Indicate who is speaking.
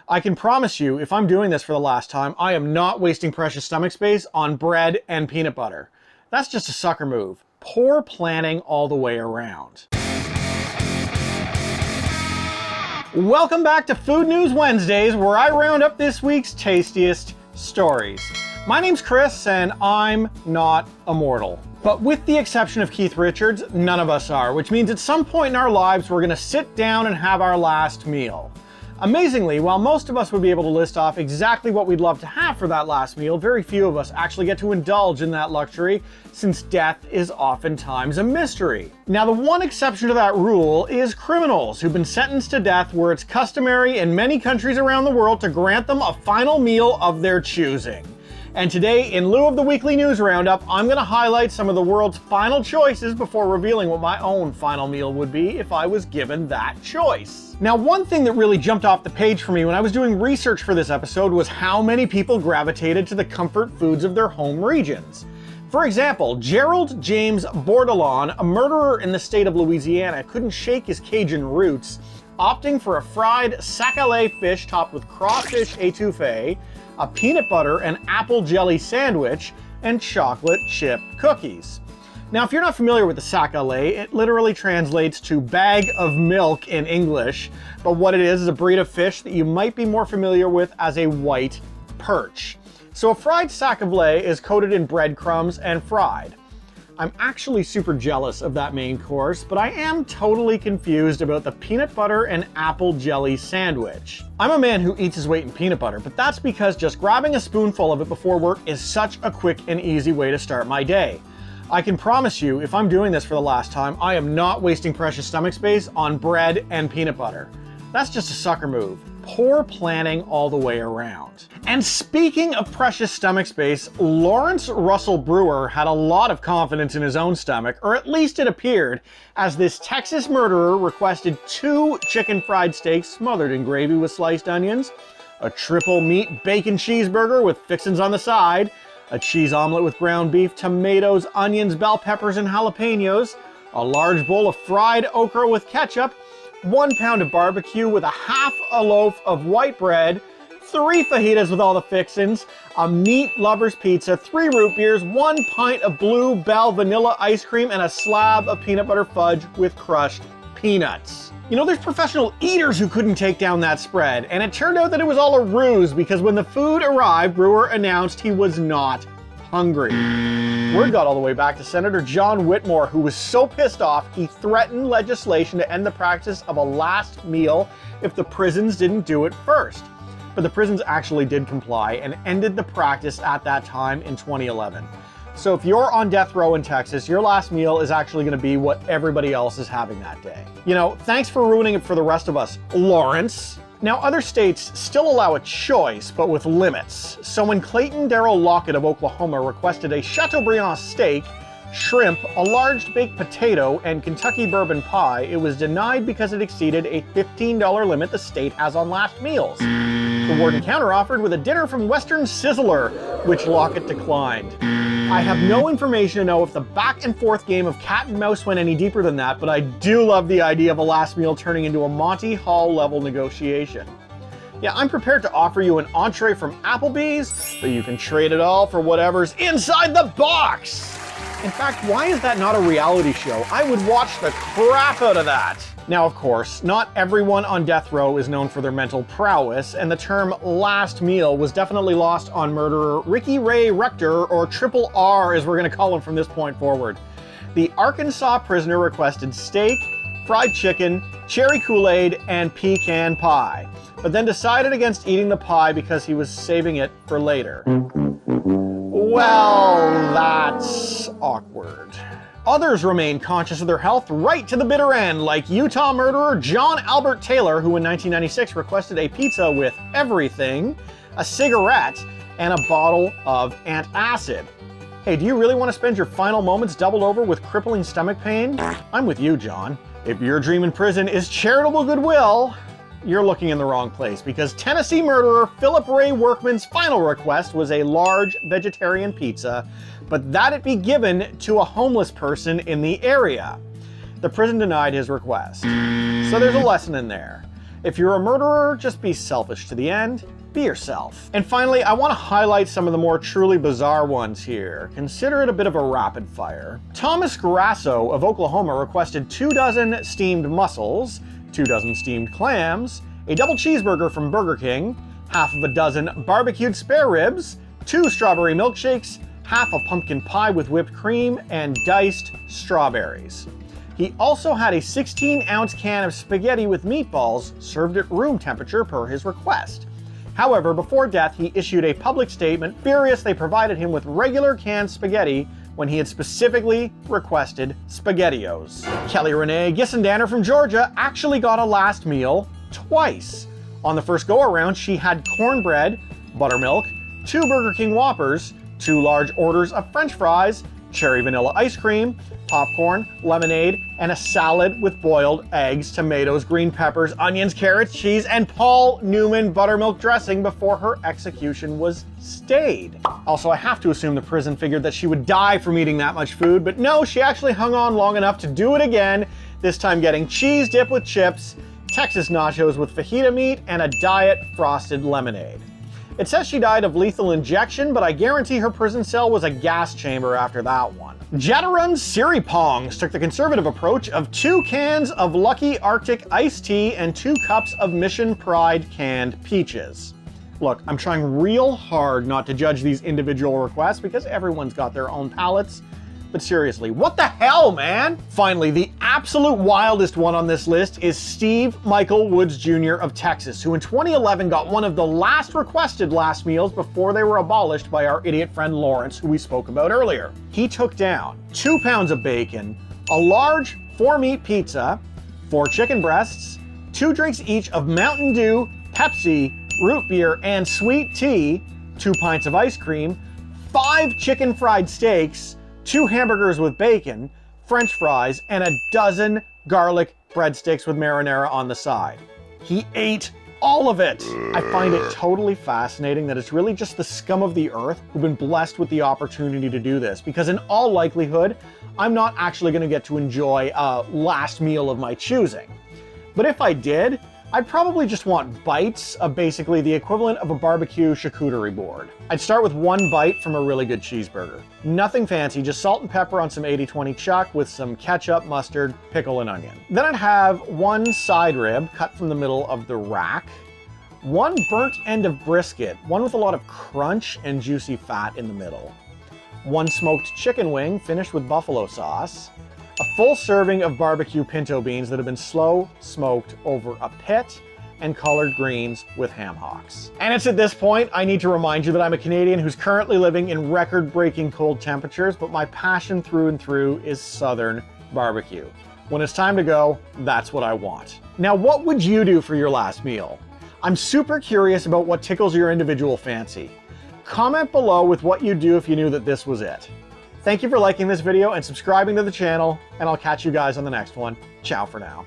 Speaker 1: I can promise you, if I'm doing this for the last time, I am not wasting precious stomach space on bread and peanut butter. That's just a sucker move. Poor planning all the way around. Welcome back to Food News Wednesdays, where I round up this week's tastiest stories. My name's Chris, and I'm not immortal. But with the exception of Keith Richards, none of us are, which means at some point in our lives, we're gonna sit down and have our last meal. Amazingly, while most of us would be able to list off exactly what we'd love to have for that last meal, very few of us actually get to indulge in that luxury, since death is oftentimes a mystery. Now, the one exception to that rule is criminals who've been sentenced to death, where it's customary in many countries around the world to grant them a final meal of their choosing. And today, in lieu of the weekly news roundup, I'm going to highlight some of the world's final choices before revealing what my own final meal would be if I was given that choice. Now, one thing that really jumped off the page for me when I was doing research for this episode was how many people gravitated to the comfort foods of their home regions. For example, Gerald James Boudreaux, a murderer in the state of Louisiana, couldn't shake his Cajun roots, opting for a fried sac-a-lait fish topped with crawfish étouffée, a peanut butter and apple jelly sandwich, and chocolate chip cookies. Now, if you're not familiar with the sac-a-lait, it literally translates to bag of milk in English, but what it is a breed of fish that you might be more familiar with as a white perch. So a fried sac-a-lait is coated in breadcrumbs and fried. I'm actually super jealous of that main course, but I am totally confused about the peanut butter and apple jelly sandwich. I'm a man who eats his weight in peanut butter, but that's because just grabbing a spoonful of it before work is such a quick and easy way to start my day. I can promise you, if I'm doing this for the last time, I am not wasting precious stomach space on bread and peanut butter. That's just a sucker move. Poor planning all the way around. And speaking of precious stomach space, Lawrence Russell Brewer had a lot of confidence in his own stomach, or at least it appeared, as this Texas murderer requested 2 chicken fried steaks smothered in gravy with sliced onions, a triple meat bacon cheeseburger with fixins on the side, a cheese omelet with ground beef, tomatoes, onions, bell peppers, and jalapenos, a large bowl of fried okra with ketchup, 1 pound of barbecue with a half a loaf of white bread, 3 fajitas with all the fixins, a meat lover's pizza, 3 root beers, 1 pint of Blue Bell vanilla ice cream, and a slab of peanut butter fudge with crushed peanuts. You know, there's professional eaters who couldn't take down that spread, and it turned out that it was all a ruse, because when the food arrived, Brewer announced he was not hungry. Word got all the way back to Senator John Whitmore, who was so pissed off he threatened legislation to end the practice of a last meal if the prisons didn't do it first. But the prisons actually did comply and ended the practice at that time in 2011. So if you're on death row in Texas, your last meal is actually going to be what everybody else is having that day. You know, thanks for ruining it for the rest of us, Lawrence. Now, other states still allow a choice, but with limits. So when Clayton Lockett of Oklahoma requested a Chateaubriand steak, shrimp, a large baked potato, and Kentucky bourbon pie, it was denied because it exceeded a $15 limit the state has on last meals. The warden counteroffered with a dinner from Western Sizzler, which Lockett declined. I have no information to know if the back and forth game of cat and mouse went any deeper than that, but I do love the idea of a last meal turning into a Monty Hall level negotiation. Yeah, I'm prepared to offer you an entree from Applebee's, but you can trade it all for whatever's inside the box. In fact, why is that not a reality show? I would watch the crap out of that. Now, of course, not everyone on death row is known for their mental prowess, and the term last meal was definitely lost on murderer Ray Rector, or Triple R as we're going to call him from this point forward. The Arkansas prisoner requested steak, fried chicken, cherry Kool-Aid, and pecan pie, but then decided against eating the pie because he was saving it for later. Well, that's awkward. Others remain conscious of their health right to the bitter end, like Utah murderer John Albert Taylor, who in 1996 requested a pizza with everything, a cigarette, and a bottle of antacid. Hey, do you really want to spend your final moments doubled over with crippling stomach pain? I'm with you, John. If your dream in prison is charitable goodwill, you're looking in the wrong place, because Tennessee murderer Philip Ray Workman's final request was a large vegetarian pizza, but that it be given to a homeless person in the area. The prison denied his request. So there's a lesson in there. If you're a murderer, just be selfish to the end. Be yourself. And finally, I want to highlight some of the more truly bizarre ones here. Consider it a bit of a rapid fire. Thomas Grasso of Oklahoma requested 2 dozen steamed mussels, 2 dozen steamed clams, a double cheeseburger from Burger King, half of a dozen barbecued spare ribs, 2 strawberry milkshakes, half a pumpkin pie with whipped cream, and diced strawberries. He also had a 16-ounce can of spaghetti with meatballs served at room temperature per his request. However, before death, he issued a public statement furious they provided him with regular canned spaghetti when he had specifically requested SpaghettiOs. Kelly Renee Gissendaner from Georgia actually got a last meal twice. On the first go-around, she had cornbread, buttermilk, 2 Burger King Whoppers, 2 large orders of French fries, cherry vanilla ice cream, popcorn, lemonade, and a salad with boiled eggs, tomatoes, green peppers, onions, carrots, cheese, and Paul Newman buttermilk dressing before her execution was stayed. Also, I have to assume the prison figured that she would die from eating that much food, but no, she actually hung on long enough to do it again, this time getting cheese dip with chips, Texas nachos with fajita meat, and a diet frosted lemonade. It says she died of lethal injection, but I guarantee her prison cell was a gas chamber after that one. Jattarun's Siripongs took the conservative approach of 2 cans of Lucky Arctic iced tea and 2 cups of Mission Pride canned peaches. Look, I'm trying real hard not to judge these individual requests because everyone's got their own palates. But seriously, what the hell, man? Finally, the absolute wildest one on this list is Steve Michael Woods Jr. of Texas, who in 2011 got one of the last requested last meals before they were abolished by our idiot friend Lawrence, who we spoke about earlier. He took down 2 pounds of bacon, a large 4-meat pizza, 4 chicken breasts, 2 drinks each of Mountain Dew, Pepsi, root beer, and sweet tea, 2 pints of ice cream, 5 chicken fried steaks, 2 hamburgers with bacon, French fries, and a dozen garlic breadsticks with marinara on the side. He ate all of it. I find it totally fascinating that it's really just the scum of the earth who've been blessed with the opportunity to do this, because in all likelihood, I'm not actually going to get to enjoy a last meal of my choosing. But if I did, I'd probably just want bites of basically the equivalent of a barbecue charcuterie board. I'd start with 1 bite from a really good cheeseburger. Nothing fancy, just salt and pepper on some 80-20 chuck with some ketchup, mustard, pickle, and onion. Then I'd have 1 side rib cut from the middle of the rack, 1 burnt end of brisket, one with a lot of crunch and juicy fat in the middle, 1 smoked chicken wing finished with buffalo sauce, a full serving of barbecue pinto beans that have been slow smoked over a pit, and collard greens with ham hocks. And it's at this point I need to remind you that I'm a Canadian who's currently living in record-breaking cold temperatures, but my passion through and through is Southern barbecue. When it's time to go, that's what I want. Now, what would you do for your last meal? I'm super curious about what tickles your individual fancy. Comment below with what you'd do if you knew that this was it. Thank you for liking this video and subscribing to the channel, and I'll catch you guys on the next one. Ciao for now.